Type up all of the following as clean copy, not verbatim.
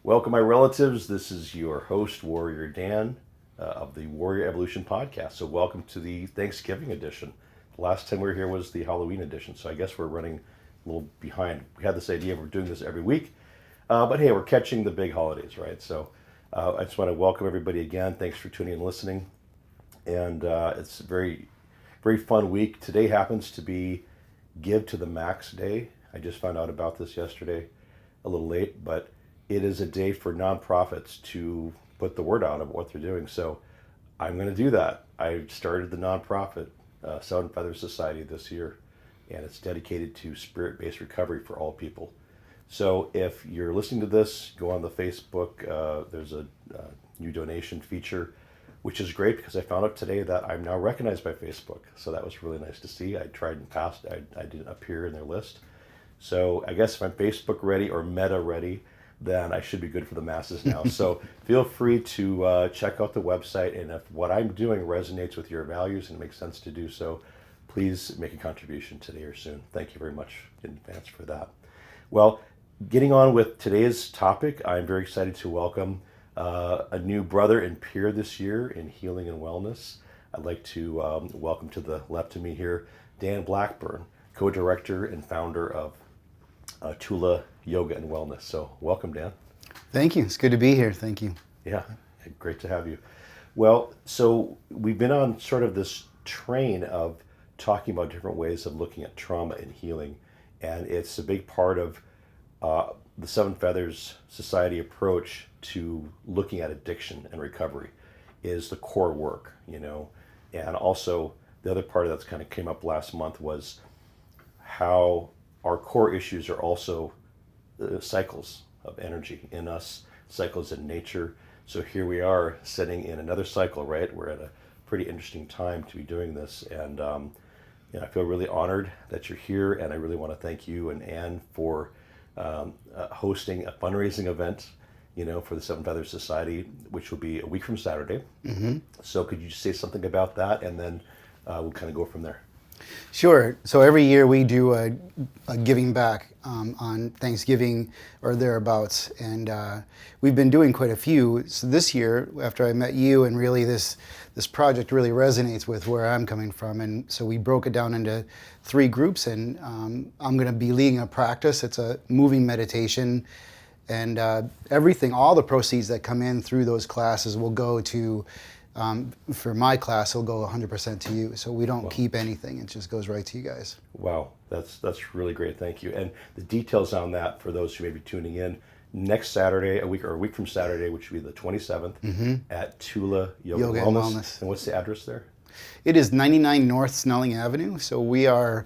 Welcome, my relatives. This is your host, Warrior Dan, of the Warrior Evolution podcast. So, welcome to the Thanksgiving edition. The last time we were here was the Halloween edition, so I guess we're running a little behind. We had this idea of we're doing this every week, but hey, we're catching the big holidays, right? So, I just want to welcome everybody again. Thanks for tuning in and listening. And it's a very, very fun week. Today happens to be Give to the Max Day. I just found out about this yesterday, a little late, but it is a day for nonprofits to put the word out of what they're doing. So I'm going to do that. I started the nonprofit, Seven Feathers Society, this year, and it's dedicated to spirit-based recovery for all people. So if you're listening to this, go on the Facebook. There's a new donation feature, which is great because I found out today that I'm now recognized by Facebook. So that was really nice to see. I tried in the past, I didn't appear in their list. So I guess if I'm Facebook ready or Meta ready, then I should be good for the masses now. So feel free to check out the website, and if what I'm doing resonates with your values and makes sense to do so, please make a contribution today or soon. Thank you very much in advance for that. Well, getting on with today's topic, I'm very excited to welcome a new brother and peer this year in healing and wellness. I'd like to welcome to the left of me here, Dan Blackburn, co-director and founder of Tula Yoga and Wellness. So welcome, Dan. Thank you. It's good to be here. Thank you. Yeah, great to have you. Well, so we've been on sort of this train of talking about different ways of looking at trauma and healing, and it's a big part of the Seven Feathers Society approach to looking at addiction and recovery is the core work, and also the other part of that's kind of came up last month was how our core issues are also cycles of energy in us, cycles in nature. So here we are sitting in another cycle, right? We're at a pretty interesting time to be doing this, and I feel really honored that you're here, and I really want to thank you and Anne for hosting a fundraising event, for the Seven Feathers Society, which will be a week from Saturday. Mm-hmm. So could you just say something about that, and then we'll kind of go from there. Sure. So every year we do a giving back on Thanksgiving or thereabouts, and we've been doing quite a few. So this year, after I met you, and really this project really resonates with where I'm coming from, and so we broke it down into 3 groups, and I'm going to be leading a practice. It's a moving meditation, and all the proceeds that come in through those classes will go to. For my class, it'll go 100% to you. So we don't keep anything. It just goes right to you guys. Wow, that's really great. Thank you. And the details on that for those who may be tuning in, next Saturday, a week from Saturday, which will be the 27th, at Tula Yoga and Wellness. And what's the address there? It is 99 North Snelling Avenue. So we are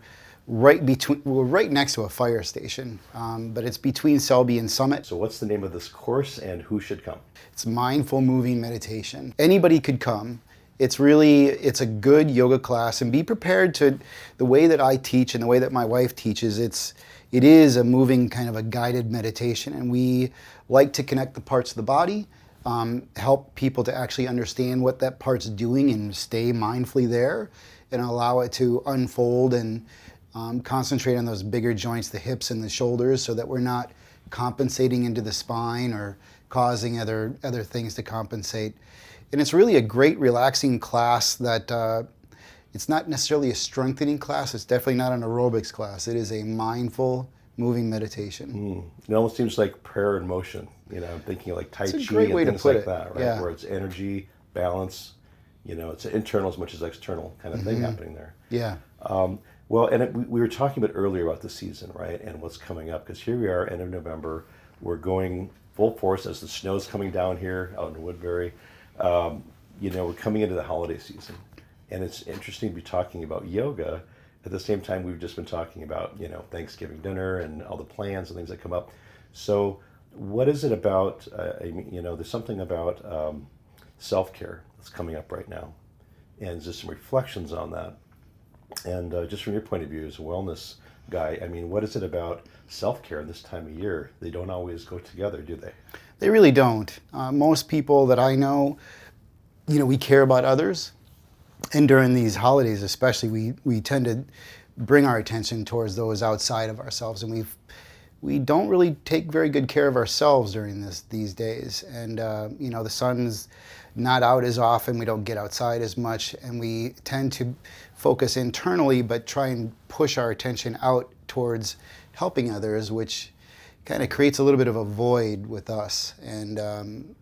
we're right next to a fire station, but it's between Selby and Summit. So what's the name of this course, and who should come? It's mindful moving meditation. Anybody could come. It's a good yoga class, and be prepared to, the way that I teach and the way that my wife teaches, it is a moving kind of a guided meditation, and we like to connect the parts of the body, help people to actually understand what that part's doing and stay mindfully there and allow it to unfold and concentrate on those bigger joints, the hips and the shoulders, so that we're not compensating into the spine or causing other things to compensate. And it's really a great relaxing class that it's not necessarily a strengthening class. It's definitely not an aerobics class. It is a mindful moving meditation. It almost seems like prayer in motion. I'm thinking like Tai Chi and things like that, right? Yeah. Where it's energy, balance, it's internal as much as external kind of thing happening there. Yeah. Well, and we were talking about earlier about the season, right, and what's coming up, because here we are, end of November. We're going full force as the snow's coming down here out in Woodbury. We're coming into the holiday season, and it's interesting to be talking about yoga. At the same time, we've just been talking about, Thanksgiving dinner and all the plans and things that come up. So what is it about, there's something about self-care that's coming up right now, and just some reflections on that. And just from your point of view as a wellness guy, what is it about self-care this time of year? They don't always go together, do they? They really don't. Most people that I know, we care about others. And during these holidays especially, we tend to bring our attention towards those outside of ourselves. And we don't really take very good care of ourselves during these days. And the sun's not out as often. We don't get outside as much, and we tend to focus internally, but try and push our attention out towards helping others, which kind of creates a little bit of a void with us. And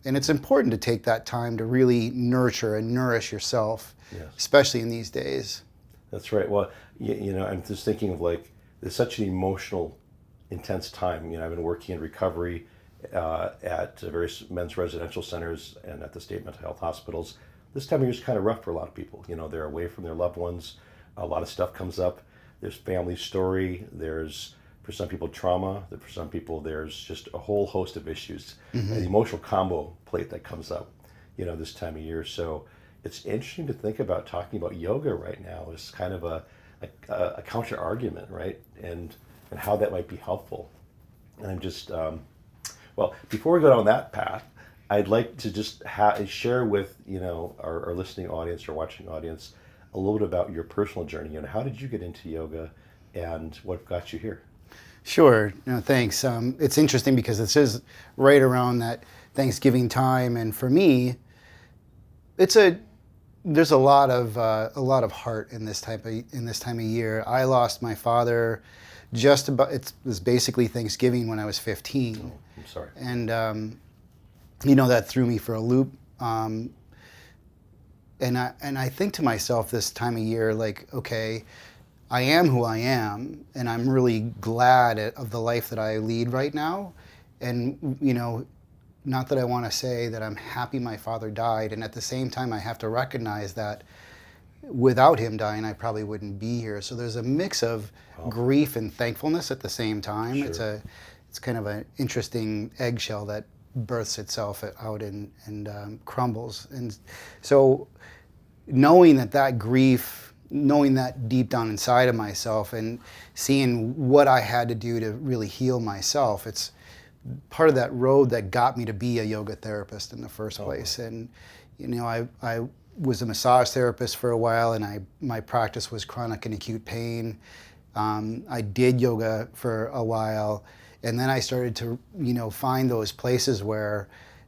it's important to take that time to really nurture and nourish yourself, Yes. especially in these days. That's right. Well, I'm just thinking of like, it's such an emotional, intense time. I've been working in recovery at various men's residential centers and at the state mental health hospitals. This time of year is kind of rough for a lot of people. They're away from their loved ones. A lot of stuff comes up. There's family story. There's, for some people, trauma. For some people, there's just a whole host of issues. Mm-hmm. An emotional combo plate that comes up, this time of year. So it's interesting to think about talking about yoga right now as kind of a counter argument, right? And how that might be helpful. And I'm just, before we go down that path, I'd like to just share with, our listening audience or watching audience a little bit about your personal journey. How did you get into yoga and what got you here? Sure. No, thanks. It's interesting because this is right around that Thanksgiving time, and for me, there's a lot of heart in this time of year. I lost my father it was basically Thanksgiving when I was 15. Oh, I'm sorry. And that threw me for a loop. And I think to myself this time of year, like, okay, I am who I am, and I'm really glad of the life that I lead right now. And not that I want to say that I'm happy my father died, and at the same time I have to recognize that without him dying I probably wouldn't be here. So there's a mix of grief and thankfulness at the same time. Sure. It's kind of an interesting eggshell that births itself out and crumbles. And so knowing that grief, knowing that deep down inside of myself, and seeing what I had to do to really heal myself, it's part of that road that got me to be a yoga therapist in the first place. And I was a massage therapist for a while, and my practice was chronic and acute pain. I did yoga for a while, and then I started to find those places where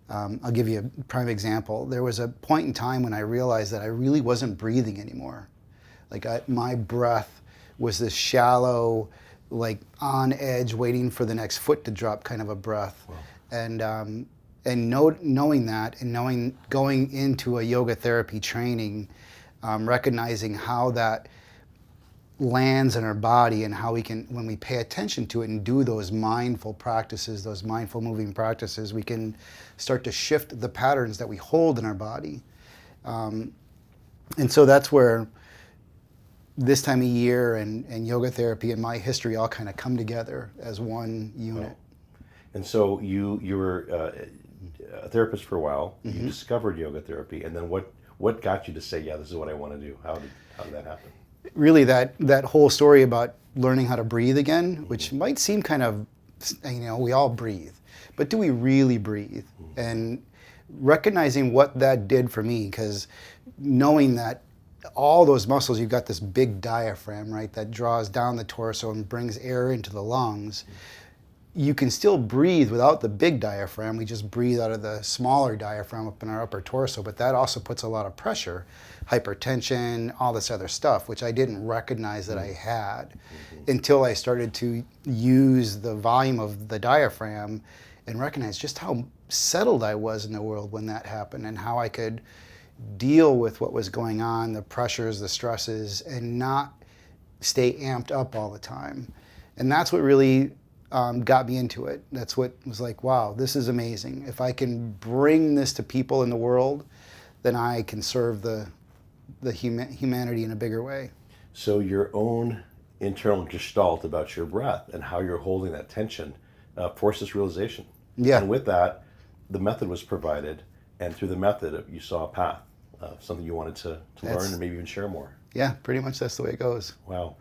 I'll give you a prime example. There was a point in time when I realized that I really wasn't breathing anymore. Like my breath was this shallow, like on edge, waiting for the next foot to drop kind of a breath. Wow. And knowing that, and going into a yoga therapy training, recognizing how that lands in our body, and how we can, when we pay attention to it and do those mindful practices, those mindful moving practices, we can start to shift the patterns that we hold in our body. And so that's where this time of year and yoga therapy and my history all kind of come together as one unit. Oh. And so you were a therapist for a while. Mm-hmm. You discovered yoga therapy, and then what got you to say, yeah, this is what I want to do? How did that happen? Really, that whole story about learning how to breathe again, which might seem kind of, we all breathe, but do we really breathe? And recognizing what that did for me, because knowing that all those muscles, you've got this big diaphragm, right, that draws down the torso and brings air into the lungs. You can still breathe without the big diaphragm. We just breathe out of the smaller diaphragm up in our upper torso, but that also puts a lot of pressure, hypertension, all this other stuff, which I didn't recognize that I had until I started to use the volume of the diaphragm and recognize just how settled I was in the world when that happened, and how I could deal with what was going on, the pressures, the stresses, and not stay amped up all the time. And that's what really got me into it. That's what was like, wow, this is amazing. If I can bring this to people in the world, then I can serve the humanity in a bigger way. So your own internal gestalt about your breath and how you're holding that tension forced this realization. Yeah. And with that, the method was provided, and through the method, you saw a path, something you wanted to learn and maybe even share more. Yeah, pretty much that's the way it goes. Wow.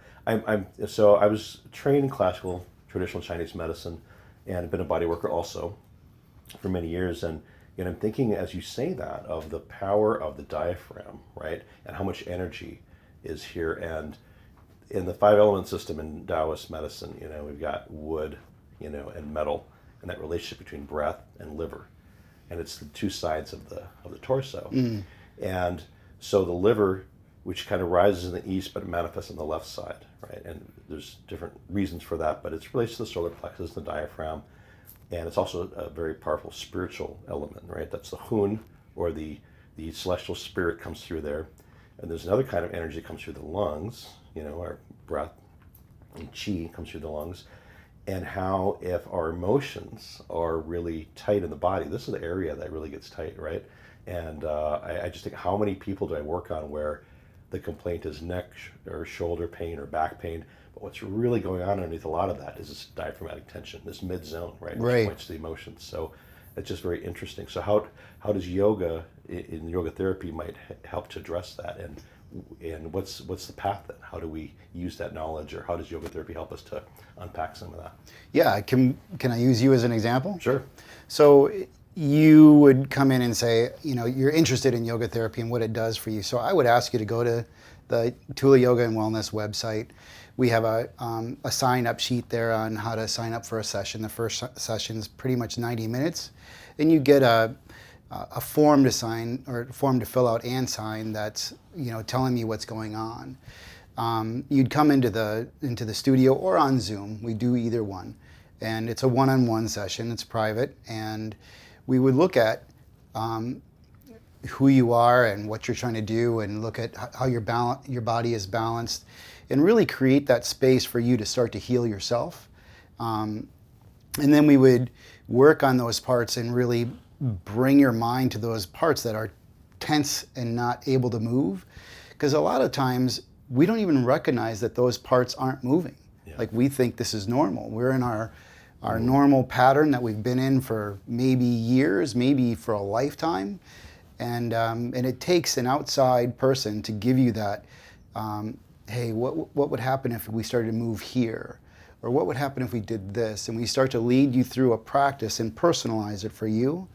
So I was trained in classical traditional Chinese medicine, and I've been a body worker also for many years. And I'm thinking, as you say that, of the power of the diaphragm, right? And how much energy is here. And in the 5 element system in Taoist medicine, we've got wood, and metal, and that relationship between breath and liver, and it's the two sides of the torso. And so the liver, which kind of rises in the east but it manifests on the left side, right? And there's different reasons for that, but it's related to the solar plexus, the diaphragm, and it's also a very powerful spiritual element, right? That's the hun, or the celestial spirit comes through there. And there's another kind of energy that comes through the lungs, our breath and chi comes through the lungs. And how, if our emotions are really tight in the body, this is the area that really gets tight, right? And I just think, how many people do I work on where the complaint is neck or shoulder pain or back pain, but what's really going on underneath a lot of that is this diaphragmatic tension, this mid zone, right? Which points to the emotions. So it's just very interesting. So how does yoga in yoga therapy might help to address that, and what's the path then? How do we use that knowledge, or how does yoga therapy help us to unpack some of that? Yeah, can I use you as an example? Sure. So you would come in and say, you're interested in yoga therapy and what it does for you. So I would ask you to go to the Tula Yoga and Wellness website. We have a sign-up sheet there on how to sign up for a session. The first session is pretty much 90 minutes, and you get a form to sign, or form to fill out and sign, that's telling me what's going on. You'd come into the studio or on Zoom. We do either one, and it's a one-on-one session. It's private, and we would look at who you are and what you're trying to do, and look at how your body is balanced, and really create that space for you to start to heal yourself. And then we would work on those parts and really bring your mind to those parts that are tense and not able to move. Because a lot of times we don't even recognize that those parts aren't moving. Yeah. Like, we think this is normal. We're in our normal pattern that we've been in for maybe years, maybe for a lifetime. And it takes an outside person to give you that, hey, what would happen if we started to move here? Or what would happen if we did this? And we start to lead you through a practice and personalize it for you.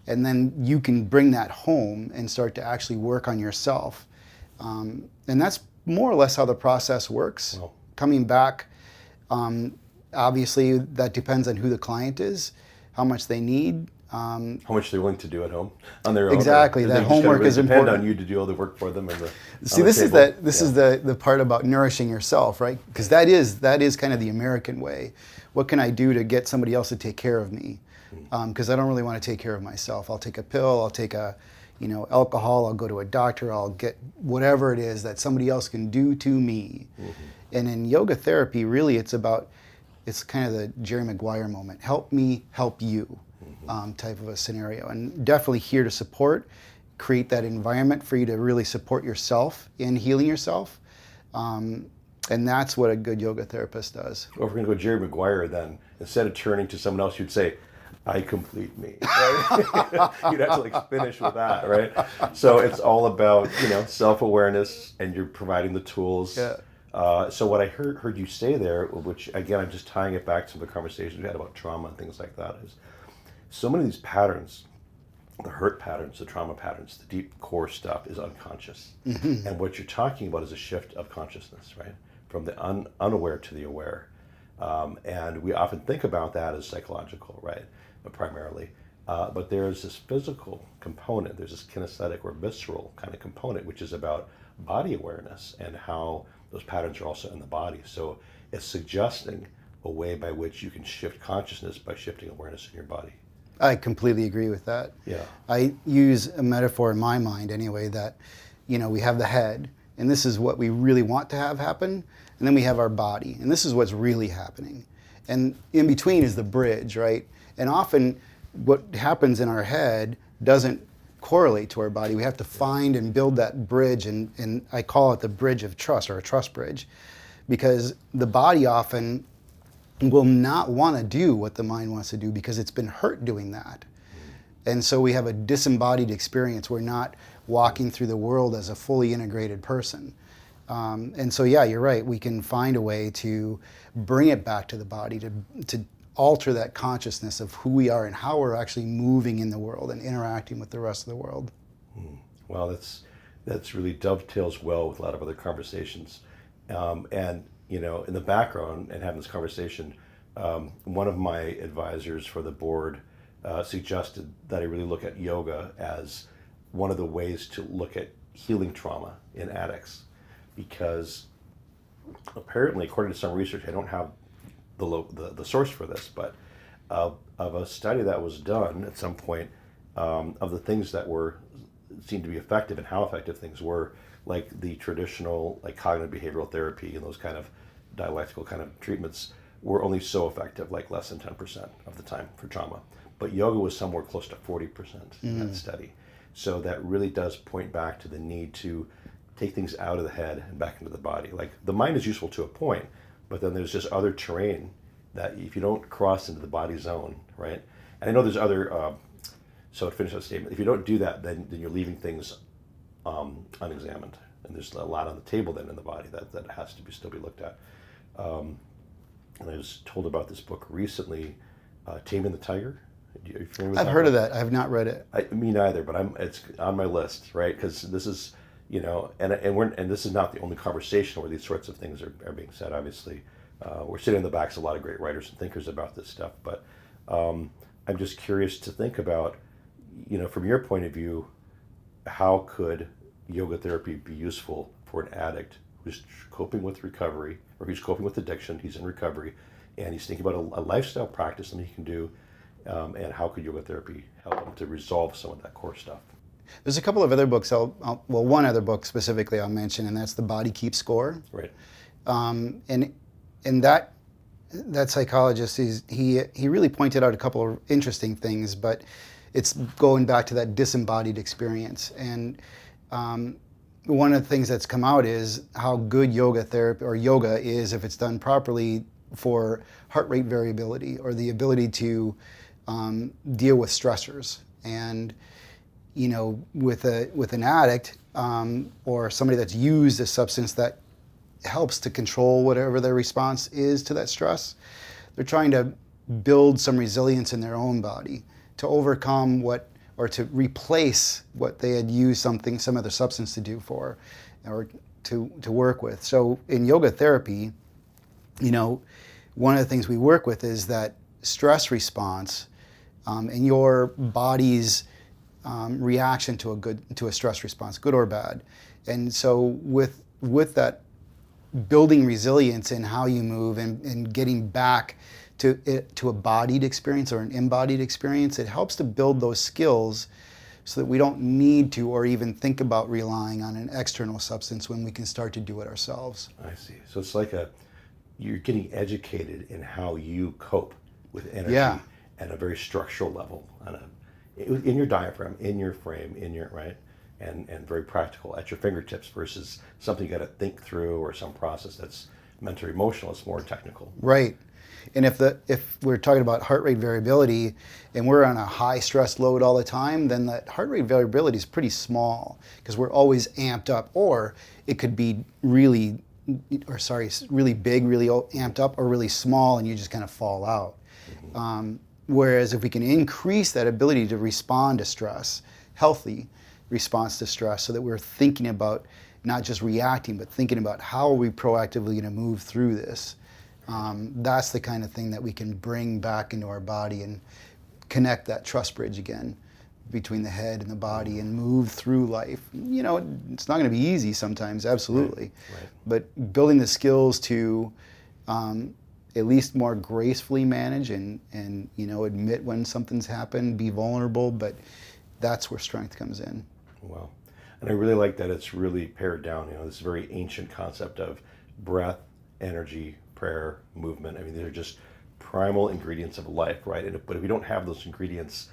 And then you can bring that home and start to actually work on yourself. And that's more or less how the process works. Wow. Coming back, obviously that depends on who the client is, how much they need. How much they're willing to do at home on their own. Exactly, that homework is important. Depend on you to do all the work for them. This is the part about nourishing yourself, right? Because that is kind of the American way. What can I do to get somebody else to take care of me? Because I don't really want to take care of myself. I'll take a pill. I'll take alcohol. I'll go to a doctor. I'll get whatever it is that somebody else can do to me. Mm-hmm. And in yoga therapy, really, it's kind of the Jerry Maguire moment. Help me, help you. Type of a scenario, and definitely here to support, create that environment for you to really support yourself in healing yourself, and that's what a good yoga therapist does. Well, if we're going to go Jerry Maguire, then instead of turning to someone else, you'd say, "I complete me." Right? You'd have to finish with that, right? So it's all about self-awareness, and you're providing the tools. Yeah. So what I heard you say there, which again I'm just tying it back to the conversations we had about trauma and things like that, is so many of these patterns, the hurt patterns, the trauma patterns, the deep core stuff is unconscious. Mm-hmm. And what you're talking about is a shift of consciousness, right? From the unaware to the aware. And we often think about that as psychological, right? But primarily. But there's this physical component, there's this kinesthetic or visceral kind of component, which is about body awareness and how those patterns are also in the body. So it's suggesting a way by which you can shift consciousness by shifting awareness in your body. I completely agree with that. Yeah. I use a metaphor in my mind anyway that, we have the head, and this is what we really want to have happen, and then we have our body, and this is what's really happening. And in between is the bridge, right? And often what happens in our head doesn't correlate to our body. We have to find and build that bridge, and I call it the bridge of trust, or a trust bridge, because the body often will not want to do what the mind wants to do because it's been hurt doing that. And so we have a disembodied experience. We're not walking through the world as a fully integrated person. And so, yeah, you're right. We can find a way to bring it back to the body, to alter that consciousness of who we are and how we're actually moving in the world and interacting with the rest of the world. Well, that's really dovetails well with a lot of other conversations. And in the background and having this conversation, one of my advisors for the board suggested that I really look at yoga as one of the ways to look at healing trauma in addicts, because apparently, according to some research, I don't have the source for this, but of a study that was done at some point, of the things that were seemed to be effective and how effective things were, like the traditional like cognitive behavioral therapy and those kind of dialectical kind of treatments were only so effective, like less than 10% of the time for trauma. But yoga was somewhere close to 40% in that study. So that really does point back to the need to take things out of the head and back into the body. Like the mind is useful to a point, but then there's just other terrain that if you don't cross into the body zone, right? And I know there's other, so to finish that statement, if you don't do that, then you're leaving things unexamined. And there's a lot on the table then in the body that has to still be looked at. And I was told about this book recently, Taming the Tiger. Are you familiar with I've heard of that. I have not read it. Me neither, but it's on my list, right? Because this is, and this is not the only conversation where these sorts of things are being said. Obviously, we're sitting in the backs of a lot of great writers and thinkers about this stuff. But I'm just curious to think about, from your point of view, how could yoga therapy be useful for an addict who's coping with recovery, or who's coping with addiction, he's in recovery, and he's thinking about a lifestyle practice that he can do, and how could yoga therapy help him to resolve some of that core stuff? There's a couple of other books. One other book specifically I'll mention, and that's The Body Keeps Score. Right. And that psychologist, he really pointed out a couple of interesting things, but it's going back to that disembodied experience. And one of the things that's come out is how good yoga therapy or yoga is if it's done properly for heart rate variability, or the ability to deal with stressors. And with an addict or somebody that's used a substance that helps to control whatever their response is to that stress, they're trying to build some resilience in their own body to overcome or to replace what they had used some other substance to do for, or to work with. So in yoga therapy, one of the things we work with is that stress response and your body's reaction to a stress response, good or bad. And so with that, building resilience in how you move and getting back to a bodied experience or an embodied experience, it helps to build those skills so that we don't need to or even think about relying on an external substance when we can start to do it ourselves. I see. So it's like you're getting educated in how you cope with energy at a very structural level, in your diaphragm, in your frame, right? And very practical at your fingertips versus something you got to think through, or some process that's mental or emotional. It's more technical. Right. And if we're talking about heart rate variability and we're on a high stress load all the time, then that heart rate variability is pretty small because we're always amped up. Or it could be really big, really amped up, or really small and you just kind of fall out. Mm-hmm. Whereas if we can increase that ability to respond to stress, healthy response to stress, so that we're thinking about not just reacting, but thinking about how are we proactively going to move through this. That's the kind of thing that we can bring back into our body and connect that trust bridge again between the head and the body and move through life. It's not going to be easy sometimes, absolutely. Right. But building the skills to at least more gracefully manage and admit when something's happened, be vulnerable, but that's where strength comes in. Wow. And I really like that it's really pared down, this very ancient concept of breath, energy, prayer, movement. I mean, they're just primal ingredients of life, right? But if we don't have those ingredients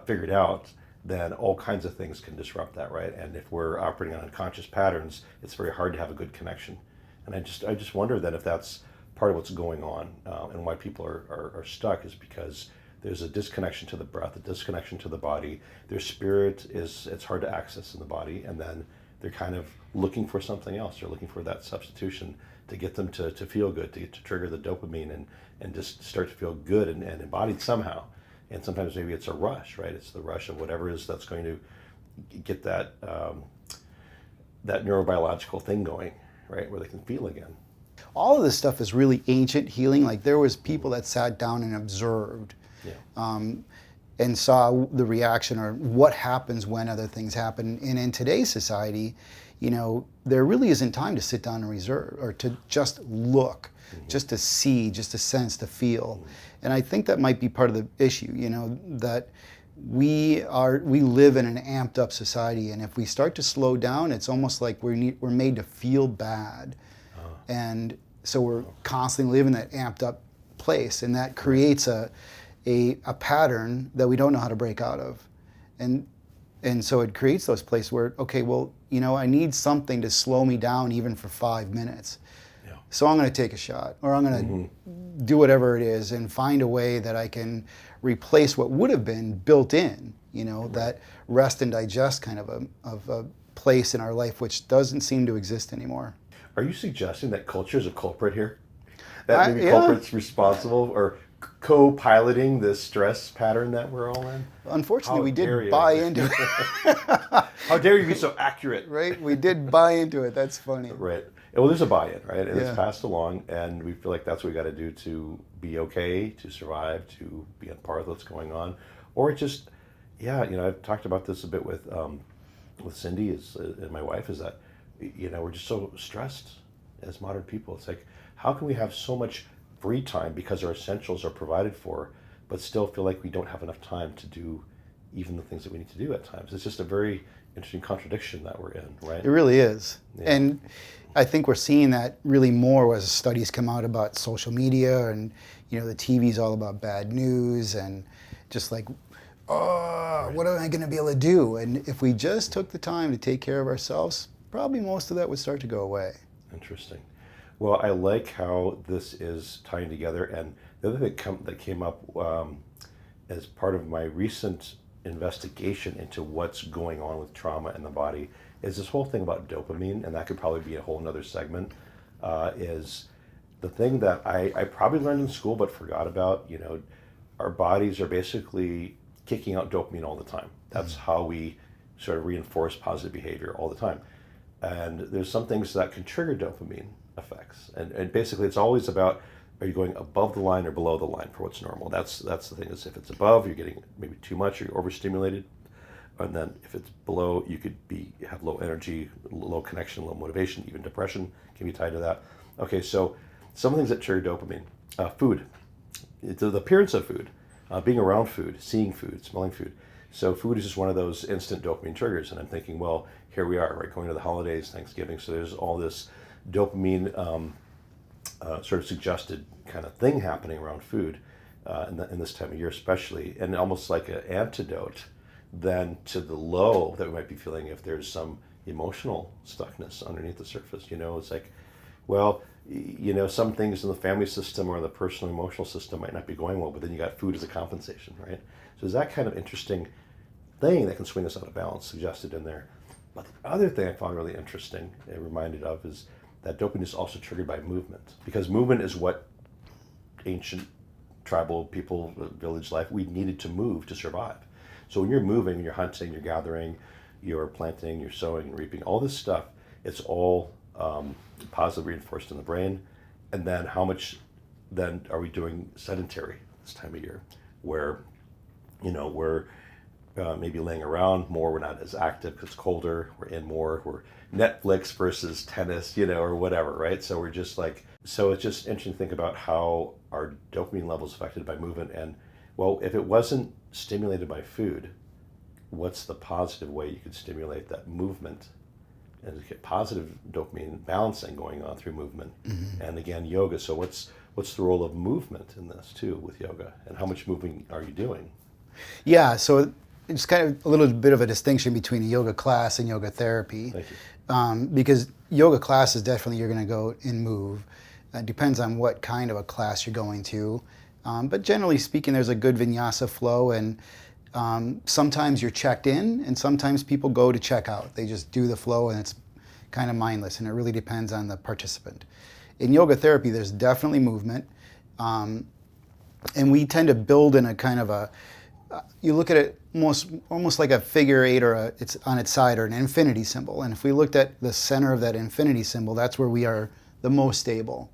figured out, then all kinds of things can disrupt that, right? And if we're operating on unconscious patterns, it's very hard to have a good connection. And I just wonder then if that's part of what's going on, and why people are stuck is because there's a disconnection to the breath, a disconnection to the body. Their spirit it's hard to access in the body, and then they're kind of looking for something else. They're looking for that substitution to get them to feel good, to trigger the dopamine and just start to feel good and embodied somehow. And sometimes maybe it's a rush, right? It's the rush of whatever it is that's going to get that neurobiological thing going, right, where they can feel again. All of this stuff is really ancient healing. Like there was people that sat down and observed and saw the reaction or what happens when other things happen. And in today's society, you know, there really isn't time to sit down and reserve or to just look, just to see, just to sense, to feel. And I think that might be part of the issue, you know, that we live in an amped up society, and if we start to slow down, it's almost like we're made to feel bad. And so we're constantly living that amped up place, and that creates a pattern that we don't know how to break out of. And so it creates those places where, okay, well, you know, I need something to slow me down even for 5 minutes. Yeah. So I'm going to take a shot, or I'm going to do whatever it is and find a way that I can replace what would have been built in, you know, that rest and digest kind of a place in our life which doesn't seem to exist anymore. Are you suggesting that culture is a culprit here? That maybe culprit's responsible or co-piloting this stress pattern that we're all in? Unfortunately, we did buy into it. How dare you be so accurate? Right? We did buy into it. That's funny. Right. Well, there's a buy-in, right? And it's passed along, and we feel like that's what we got to do to be okay, to survive, to be a part of what's going on. Or it just, yeah, you know, I've talked about this a bit with Cindy and my wife, is that, you know, we're just so stressed as modern people. It's like, how can we have so much free time because our essentials are provided for, but still feel like we don't have enough time to do even the things that we need to do at times? It's just a very interesting contradiction that we're in, right? It really is. Yeah. And I think we're seeing that really more as studies come out about social media, and, you know, the TV's all about bad news and just like, oh, what am I going to be able to do? And if we just took the time to take care of ourselves, probably most of that would start to go away. Interesting. Well, I like how this is tying together. And the other thing that came up as part of my recent investigation into what's going on with trauma in the body is this whole thing about dopamine, and that could probably be a whole nother segment, is the thing that I probably learned in school but forgot about. You know, our bodies are basically kicking out dopamine all the time. That's how we sort of reinforce positive behavior all the time. And there's some things that can trigger dopamine effects. And basically it's always about, are you going above the line or below the line for what's normal? That's the thing, is if it's above, you're getting maybe too much, or you're overstimulated. And then if it's below, you could have low energy, low connection, low motivation, even depression can be tied to that. Okay, so some things that trigger dopamine. Food. It's the appearance of food, being around food, seeing food, smelling food. So food is just one of those instant dopamine triggers. And I'm thinking, well, here we are, right, going to the holidays, Thanksgiving. So there's all this dopamine sort of suggested kind of thing happening around food in this time of year especially, and almost like an antidote then to the low that we might be feeling if there's some emotional stuckness underneath the surface. You know, it's like, well, you know, some things in the family system or the personal emotional system might not be going well, but then you got food as a compensation, right? So there's that kind of interesting thing that can swing us out of balance suggested in there. But the other thing I found really interesting and reminded of is that dopamine is also triggered by movement, because movement is what ancient tribal people, village life, we needed to move to survive. So when you're moving, when you're hunting, you're gathering, you're planting, you're sowing and reaping, all this stuff, it's all positively reinforced in the brain. And then how much then are we doing sedentary this time of year, where, you know, we're maybe laying around more, we're not as active because it's colder, we're in more, we're Netflix versus tennis, you know, or whatever, right? So we're just like, so it's just interesting to think about how our dopamine levels affected by movement. And well, if it wasn't stimulated by food, what's the positive way you could stimulate that movement and get positive dopamine balancing going on through movement? And again, yoga. So what's the role of movement in this too with yoga, and how much moving are you doing? Yeah, so it's kind of a little bit of a distinction between a yoga class and yoga therapy. Thank you. Because yoga class is definitely, you're going to go and move. It depends on what kind of a class you're going to. But generally speaking, there's a good vinyasa flow, and sometimes you're checked in, and sometimes people go to check out. They just do the flow, and it's kind of mindless, and it really depends on the participant. In yoga therapy, there's definitely movement, and we tend to build in a kind of a, you look at it almost like a figure eight, or it's on its side, or an infinity symbol. And if we looked at the center of that infinity symbol, that's where we are the most stable.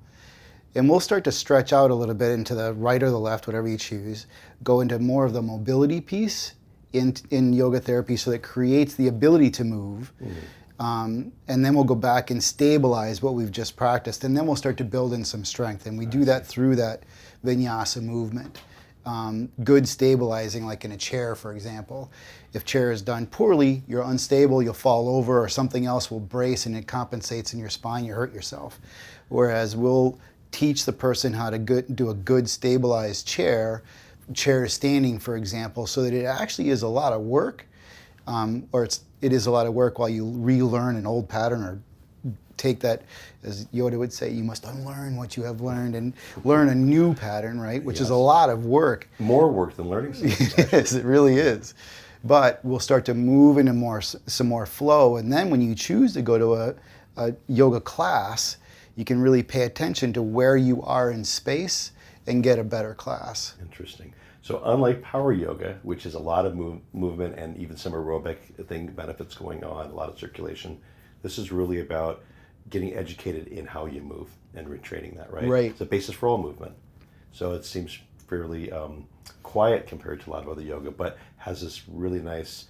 And we'll start to stretch out a little bit into the right or the left, whatever you choose, go into more of the mobility piece in yoga therapy, so that it creates the ability to move. And then we'll go back and stabilize what we've just practiced, and then we'll start to build in some strength. And we do that through that vinyasa movement. Good stabilizing, like in a chair, for example. If chair is done poorly, you're unstable, you'll fall over, or something else will brace and it compensates in your spine, you hurt yourself. Whereas we'll teach the person how to do a good stabilized chair standing, for example, so that it actually is a lot of work, it is a lot of work while you relearn an old pattern, or take that, as Yoda would say, you must unlearn what you have learned and learn a new pattern, right? Which is a lot of work. More work than learning something. Yes, it really is. But we'll start to move into some more flow, and then when you choose to go to a yoga class, you can really pay attention to where you are in space and get a better class. Interesting. So unlike power yoga, which is a lot of movement and even some aerobic benefits going on, a lot of circulation, this is really about getting educated in how you move and retraining that, right? Right. It's the basis for all movement. So it seems fairly quiet compared to a lot of other yoga, but has this really nice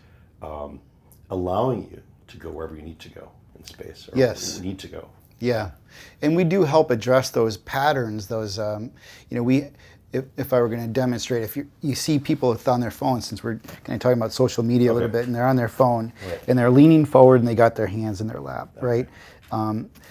allowing you to go wherever you need to go in space, or yes. need to go. Yeah, and we do help address those patterns. Those, if I were going to demonstrate, if you see people on their phone, since we're kind of talking about social media a little bit, and they're on their phone, and they're leaning forward and they got their hands in their lap, right?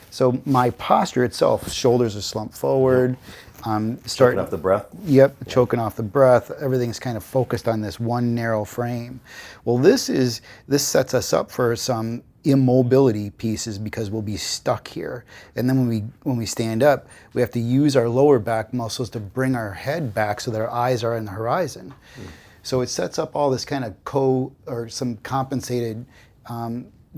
So my posture itself, shoulders are slumped forward. Choking off the breath? Yep, choking off the breath. Everything's kind of focused on this one narrow frame. Well, this sets us up for some immobility pieces, because we'll be stuck here. And then when we stand up, we have to use our lower back muscles to bring our head back so that our eyes are on the horizon. So it sets up all this kind of some compensated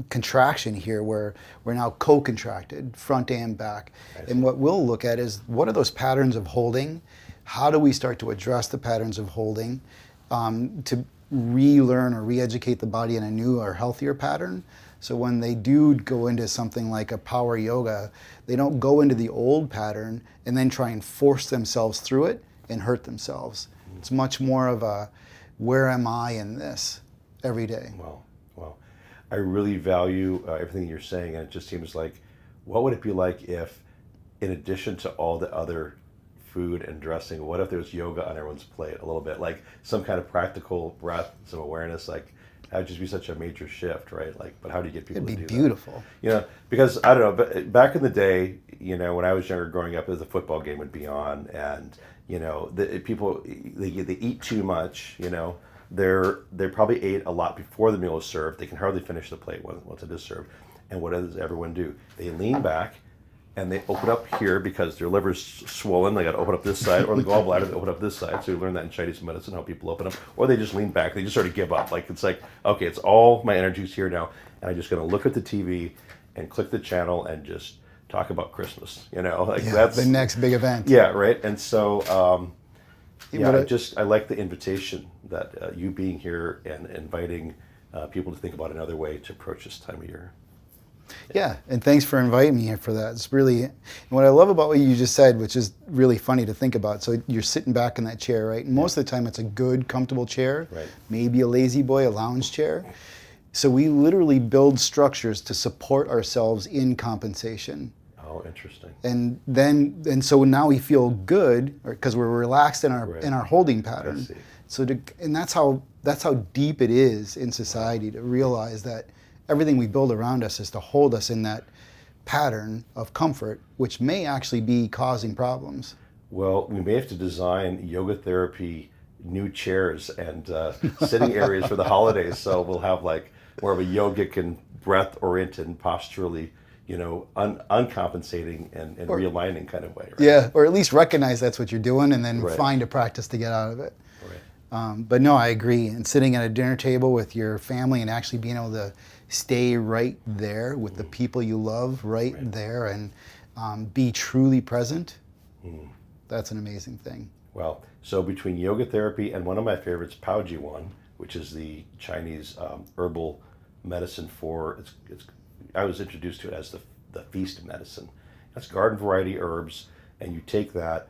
contraction here, where we're now co-contracted, front and back. And what we'll look at is, what are those patterns of holding? How do we start to address the patterns of holding to relearn or re-educate the body in a new or healthier pattern? So when they do go into something like a power yoga, they don't go into the old pattern and then try and force themselves through it and hurt themselves. It's much more of a, where am I in this every day? Well, I really value everything you're saying, and it just seems like, what would it be like if, in addition to all the other food and dressing, what if there's yoga on everyone's plate a little bit, like some kind of practical breath, some awareness, like that would just be such a major shift, right? Like, but how do you get people to do that? It'd be beautiful. Because I don't know, but back in the day, when I was younger, growing up, as a football game would be on, and people they eat too much. They probably ate a lot before the meal was served. They can hardly finish the plate once it is served. And what does everyone do? They lean back and they open up here because their liver's swollen. They got to open up this side, or the gallbladder, they open up this side. So we learn that in Chinese medicine, how people open up. Or they just lean back. They just sort of give up. Like, it's like, okay, it's all my energy's here now, and I'm just going to look at the TV and click the channel and just talk about Christmas. That's the next big event. Yeah, right. And so, I like the invitation that you being here and inviting people to think about another way to approach this time of year. Yeah, and thanks for inviting me here for that. It's really, and what I love about what you just said, which is really funny to think about. So you're sitting back in that chair, right? And most of the time it's a good, comfortable chair, right? Maybe a lazy boy, a lounge chair. So we literally build structures to support ourselves in compensation. Oh, interesting. And so now we feel good because we're relaxed in our holding pattern. And that's how deep it is in society to realize that everything we build around us is to hold us in that pattern of comfort, which may actually be causing problems. Well, we may have to design yoga therapy new chairs and sitting areas for the holidays, so we'll have like more of a yogic and breath-oriented and posturally, uncompensating and realigning kind of way. Right? Yeah, or at least recognize that's what you're doing, and then find a practice to get out of it. Right. But no, I agree. And sitting at a dinner table with your family and actually being able to stay right there with the people you love right there, and be truly present, that's an amazing thing. Well, so between yoga therapy and one of my favorites, Pao Ji Wan, which is the Chinese herbal medicine for, I was introduced to it as the feast medicine. That's garden variety herbs and you take that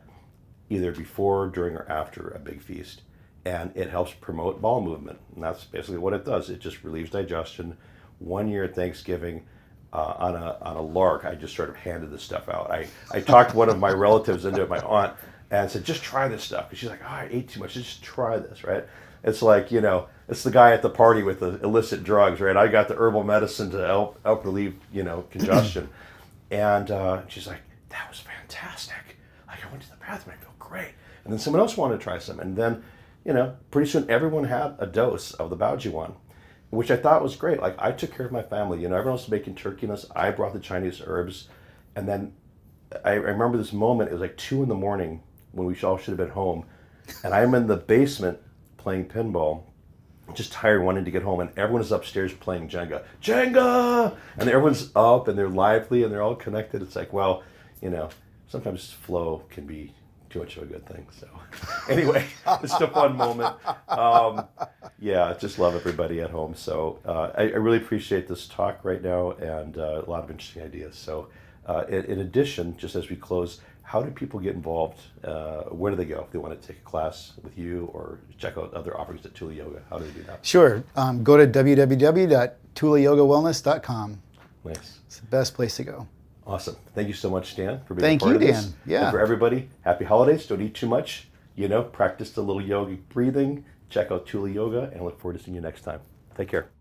either before, during, or after a big feast, and it helps promote bowel movement. And that's basically what it does. It just relieves digestion. One year at Thanksgiving, on a lark, I just sort of handed this stuff out. I talked one of my relatives into it, my aunt, and said, just try this stuff. Because she's like, oh, I ate too much. Just try this, right? It's like, it's the guy at the party with the illicit drugs, right? I got the herbal medicine to help relieve, congestion. And she's like, that was fantastic. Like, I went to the bathroom, I feel great. And then someone else wanted to try some. And then, pretty soon everyone had a dose of the Baoji one, which I thought was great. Like, I took care of my family. Everyone else was making turkeyness. I brought the Chinese herbs. And then I remember this moment. It was like 2 a.m. when we all should have been home. And I'm in the basement playing pinball, just tired, wanting to get home. And everyone is upstairs playing Jenga. Jenga! And everyone's up and they're lively and they're all connected. It's like, well, sometimes flow can be too much of a good thing. So anyway, it's a fun moment. Yeah, just love everybody at home. So I really appreciate this talk right now, and a lot of interesting ideas. So in addition, just as we close, how do people get involved? Where do they go if they want to take a class with you or check out other offerings at Tula Yoga? How do they do that? Sure. Go to www.tulayogawellness.com. Nice. It's the best place to go. Awesome. Thank you so much, Dan, for being a part you, of this. Dan. Yeah. And for everybody, happy holidays. Don't eat too much. Practice a little yogic breathing. Check out Tula Yoga, and I look forward to seeing you next time. Take care.